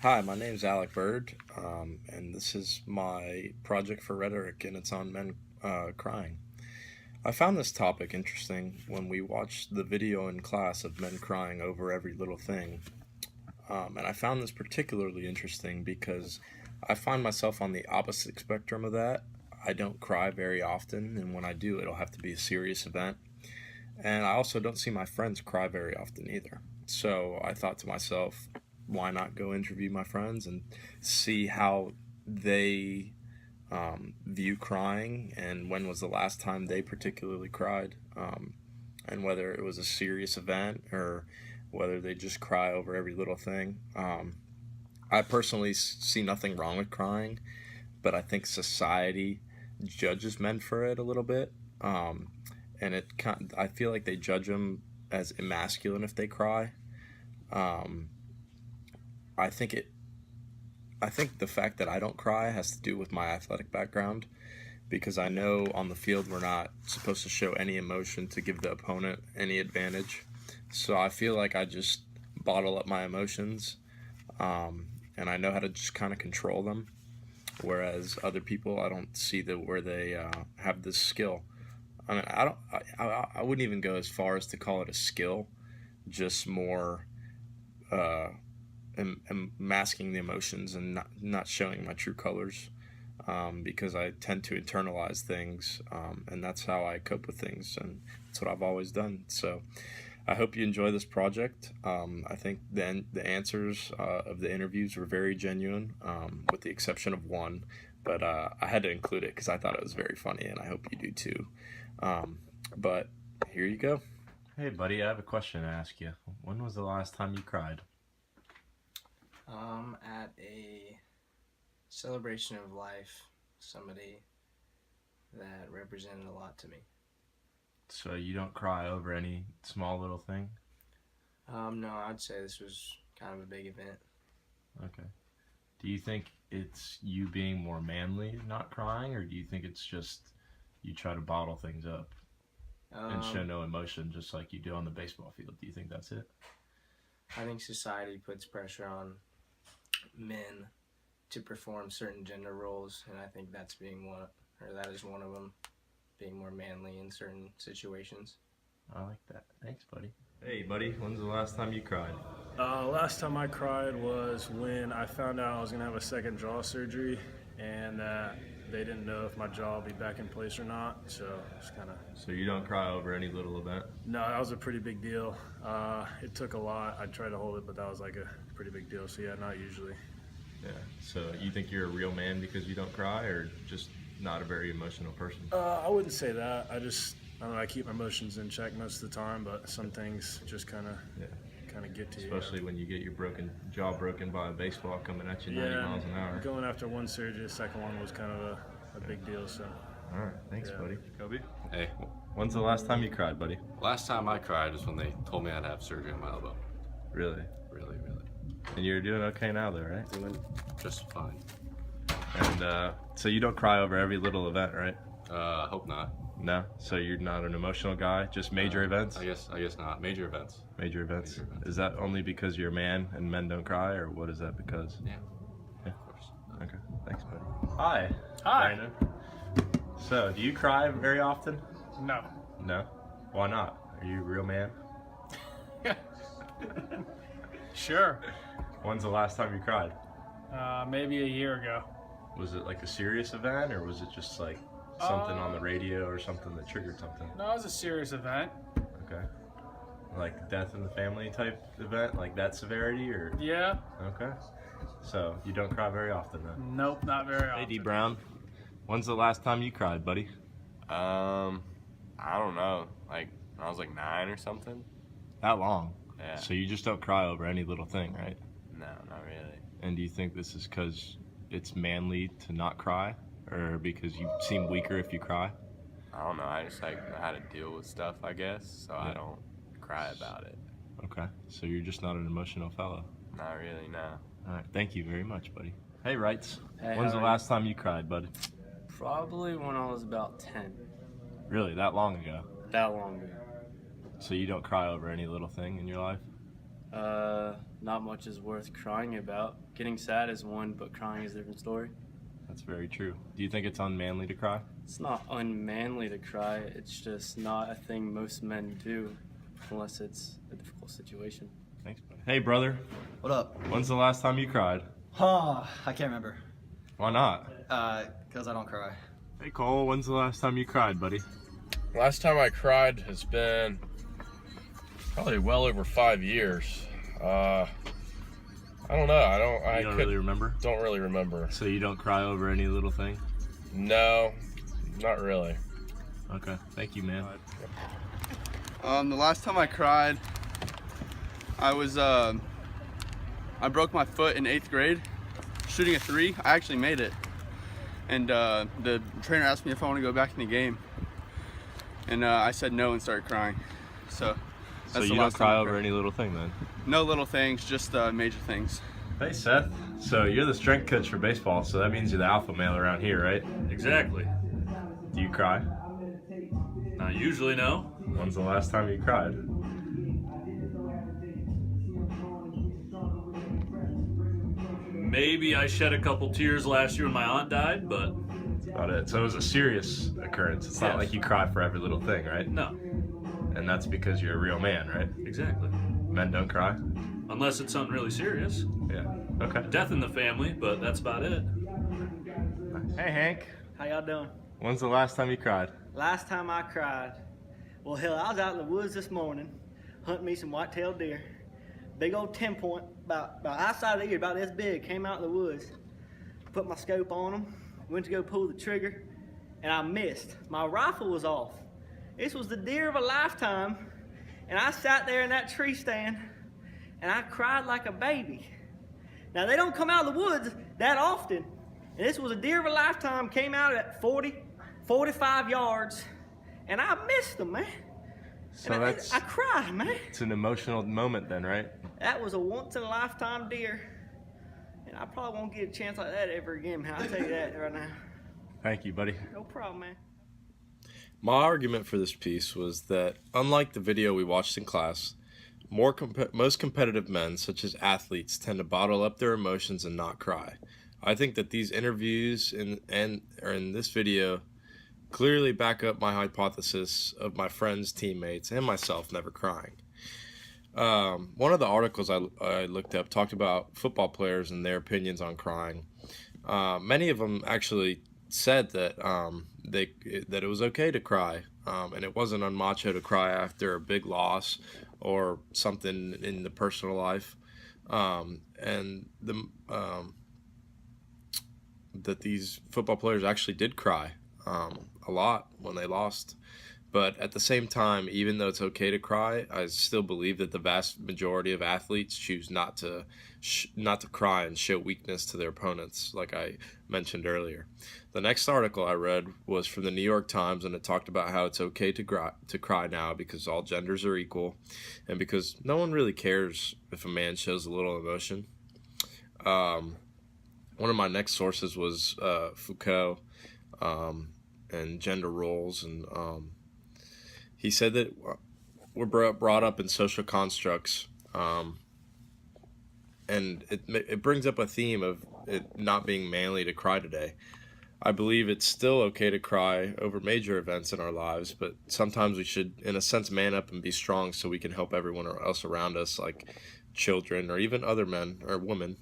Hi, my name's Alec Bird, and this is my project for Rhetoric, and it's on men crying. I found this topic interesting when we watched the video in class of men crying over every little thing. And I found this particularly interesting because I find myself on the opposite spectrum of that. I don't cry very often, and when I do, it'll have to be a serious event. And I also don't see my friends cry very often either. So I thought to myself, why not go interview my friends and see how they view crying and when was the last time they particularly cried, and whether it was a serious event or whether they just cry over every little thing. I personally see nothing wrong with crying, but I think society judges men for it a little bit. And I feel like they judge them as emasculine if they cry. Um, I think it. I think the fact that I don't cry has to do with my athletic background, because I know on the field we're not supposed to show any emotion to give the opponent any advantage. So I feel like I just bottle up my emotions, and I know how to just kind of control them. Whereas other people, I don't see that where they have this skill. I mean, I don't. I wouldn't even go as far as to call it a skill, just more uh, masking the emotions and not showing my true colors, because I tend to internalize things, and that's how I cope with things, and that's what I've always done. So I hope you enjoy this project. I think the answers of the interviews were very genuine, with the exception of one, but I had to include it because I thought it was very funny, and I hope you do too. But here you go. Hey, buddy, I have a question to ask you. When was the last time you cried? At a celebration of life, somebody that represented a lot to me. So you don't cry over any small little thing? No, I'd say this was kind of a big event. Okay. Do you think it's you being more manly, not crying, or do you think it's just you try to bottle things up and show no emotion just like you do on the baseball field? Do you think that's it? I think society puts pressure on men to perform certain gender roles, and I think that is one of them, being more manly in certain situations. I like that. Thanks, buddy. Hey, buddy, when's the last time you cried? Last time I cried was when I found out I was going to have a second jaw surgery, and they didn't know if my jaw would be back in place or not. So it's kind of. So you don't cry over any little event? No, that was a pretty big deal. It took a lot. I tried to hold it, but that was like a pretty big deal. So yeah, not usually. Yeah. So you think you're a real man because you don't cry, or just not a very emotional person? I wouldn't say that. I don't know. I keep my emotions in check most of the time, but some things just kind of get to you. Especially when you get your jaw broken by a baseball coming at you 90 miles an hour. Going after one surgery, the second one was kind of a big deal. So. All right, thanks, buddy. Kobe? Hey, When's the last time you cried, buddy? last time I cried was when they told me I'd have surgery on my elbow. Really? Really. And you're doing okay now, though, right? Doing just fine. And so you don't cry over every little event, right? Hope not. No? So you're not an emotional guy? Just major events? I guess not. Major events. Major events. Major events. Is that only because you're a man and men don't cry, or what is that because? Yeah. Yeah. Of course. Okay. Thanks, buddy. Hi. Hi. Brandon. So, do you cry very often? No. No? Why not? Are you a real man? Sure. When's the last time you cried? Maybe a year ago. Was it like a serious event, or was it just like something on the radio or something that triggered something? No, it was a serious event. Okay. Like death in the family type event, like that severity, or? Yeah. Okay. So you don't cry very often, then? Nope, not very often. Hey, D Brown. When's the last time you cried, buddy? I don't know. Like when I was like 9 or something. That long? Yeah. So you just don't cry over any little thing, right? No, not really. And do you think this is because it's manly to not cry, or because you seem weaker if you cry? I don't know. I just like know how to deal with stuff, I guess. So I don't cry about it. Okay. So you're just not an emotional fellow. Not really. No. All right. Thank you very much, buddy. Hey, Wrights. Hey, When's how the are you? last time you cried, bud? Probably when I was about 10. Really? That long ago? That long ago. So you don't cry over any little thing in your life? Not much is worth crying about. Getting sad is one, but crying is a different story. That's very true. Do you think it's unmanly to cry? It's not unmanly to cry, it's just not a thing most men do unless it's a difficult situation. Thanks, buddy. Hey, brother. What up? When's the last time you cried? Oh, I can't remember. Why not? Because I don't cry. Hey, Cole. When's the last time you cried, buddy? Last time I cried has been probably well over 5 years. I don't know. I don't really remember? Don't really remember. So you don't cry over any little thing? No, not really. Okay. Thank you, man. The last time I cried, I was I broke my foot in 8th grade shooting a 3. I actually made it, and the trainer asked me if I want to go back in the game, and I said no and started crying. So that's you don't cry over any little thing then? No little things, just major things. Hey, Seth. So you're the strength coach for baseball, so that means you're the alpha male around here, right? Exactly. Do you cry? Usually no. When's the last time you cried? Maybe I shed a couple tears last year when my aunt died, but that's about it. So it was a serious occurrence. It's not like you cry for every little thing, right? No. And that's because you're a real man, right? Exactly. Men don't cry? Unless it's something really serious. Yeah. Okay. Death in the family, but that's about it. Hey, Hank. How y'all doing? When's the last time you cried? Last time I cried, well, hell, I was out in the woods this morning hunting me some white-tailed deer. Big old 10-point, about outside of the ear, about this big, came out in the woods. Put my scope on them, went to go pull the trigger, and I missed. My rifle was off. This was the deer of a lifetime, and I sat there in that tree stand, and I cried like a baby. Now, they don't come out of the woods that often, and this was a deer of a lifetime, came out at 40, 45 yards, and I missed them, man. So I cried, man. It's an emotional moment then, right? That was a once-in-a-lifetime deer, and I probably won't get a chance like that ever again, man. I'll tell you that right now. Thank you, buddy. No problem, man. My argument for this piece was that, unlike the video we watched in class, most competitive men, such as athletes, tend to bottle up their emotions and not cry. I think that these interviews in this video clearly back up my hypothesis of my friends, teammates, and myself never crying. One of the articles I looked up talked about football players and their opinions on crying. Many of them actually said that that it was okay to cry, and it wasn't unmacho to cry after a big loss or something in the personal life, and that these football players actually did cry a lot when they lost. But at the same time, even though it's okay to cry, I still believe that the vast majority of athletes choose not to cry and show weakness to their opponents, like I mentioned earlier. The next article I read was from the New York Times, and it talked about how it's okay to cry now because all genders are equal, and because no one really cares if a man shows a little emotion. One of my next sources was Foucault and gender roles, and he said that we're brought up in social constructs, and it brings up a theme of it not being manly to cry today. I believe it's still okay to cry over major events in our lives, but sometimes we should, in a sense, man up and be strong so we can help everyone else around us, like children or even other men or women,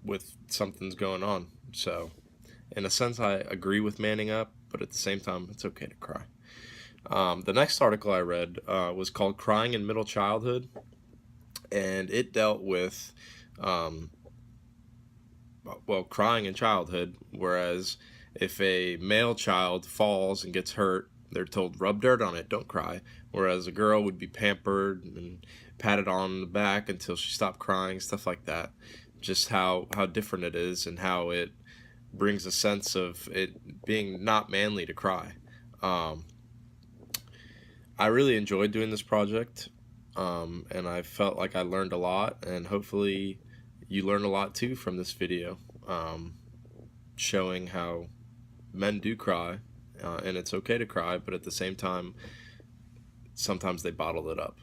with something's going on. So, in a sense, I agree with manning up, but at the same time, it's okay to cry. The next article I read was called Crying in Middle Childhood, and it dealt with, crying in childhood, whereas if a male child falls and gets hurt, they're told, rub dirt on it, don't cry, whereas a girl would be pampered and patted on the back until she stopped crying, stuff like that. Just how different it is and how it brings a sense of it being not manly to cry. I really enjoyed doing this project, and I felt like I learned a lot, and hopefully you learn a lot too from this video, showing how men do cry, and it's okay to cry, but at the same time, sometimes they bottle it up.